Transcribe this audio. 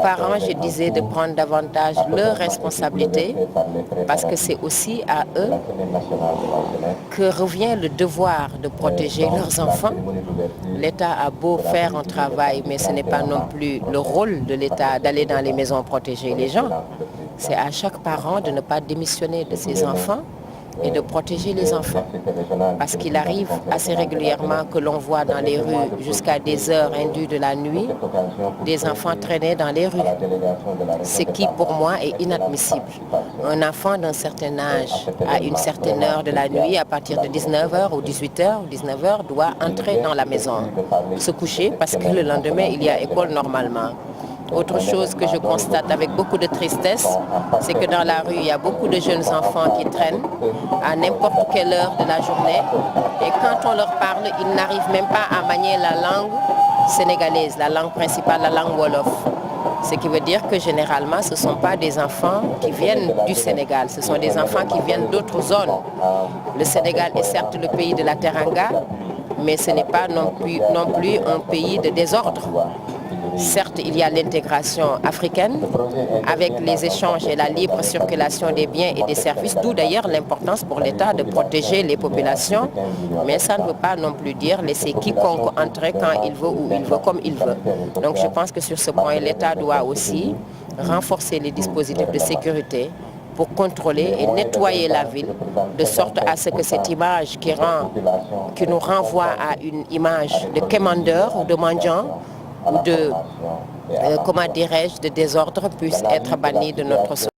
parents, je disais de prendre davantage leurs responsabilités parce que c'est aussi à eux que revient le devoir de protéger leurs enfants. L'État a beau faire un travail, mais ce n'est pas non plus le rôle de l'État d'aller dans les maisons protéger les gens. C'est à chaque parent de ne pas démissionner de ses enfants et de protéger les enfants. Parce qu'il arrive assez régulièrement que l'on voit dans les rues jusqu'à des heures indues de la nuit des enfants traîner dans les rues. Ce qui pour moi est inadmissible. Un enfant d'un certain âge, à une certaine heure de la nuit, à partir de 19h ou 18h ou 19h, doit entrer dans la maison, se coucher parce que le lendemain il y a école normalement. Autre chose que je constate avec beaucoup de tristesse, c'est que dans la rue, il y a beaucoup de jeunes enfants qui traînent à n'importe quelle heure de la journée. Et quand on leur parle, ils n'arrivent même pas à manier la langue sénégalaise, la langue principale, la langue Wolof. Ce qui veut dire que généralement, ce ne sont pas des enfants qui viennent du Sénégal, ce sont des enfants qui viennent d'autres zones. Le Sénégal est certes le pays de la Teranga, mais ce n'est pas non plus un pays de désordre. Certes, il y a l'intégration africaine avec les échanges et la libre circulation des biens et des services, d'où d'ailleurs l'importance pour l'État de protéger les populations, mais ça ne veut pas non plus dire laisser quiconque entrer quand il veut, où il veut, comme il veut. Donc je pense que sur ce point, l'État doit aussi renforcer les dispositifs de sécurité pour contrôler et nettoyer la ville, de sorte à ce que cette image qui nous renvoie à une image de quémandeur ou de mendiant, ou de, comment dirais-je, de désordre puisse être banni de notre société.